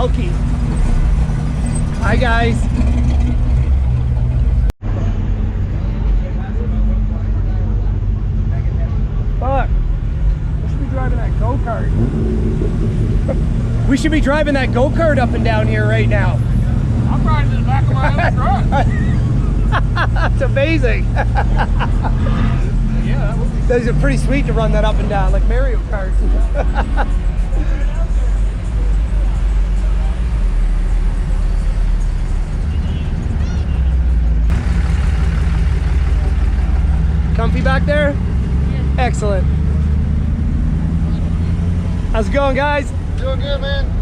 Elkie. Hi guys. Fuck. We should be driving that go-kart. We should be driving that go-kart up and down here right now. I'm riding in the back of my own truck. That's amazing. Yeah, that would be. Those are pretty sweet to run that up and down like Mario Kart. Comfy back there? Yeah. Excellent. How's it going, guys? Doing good, man.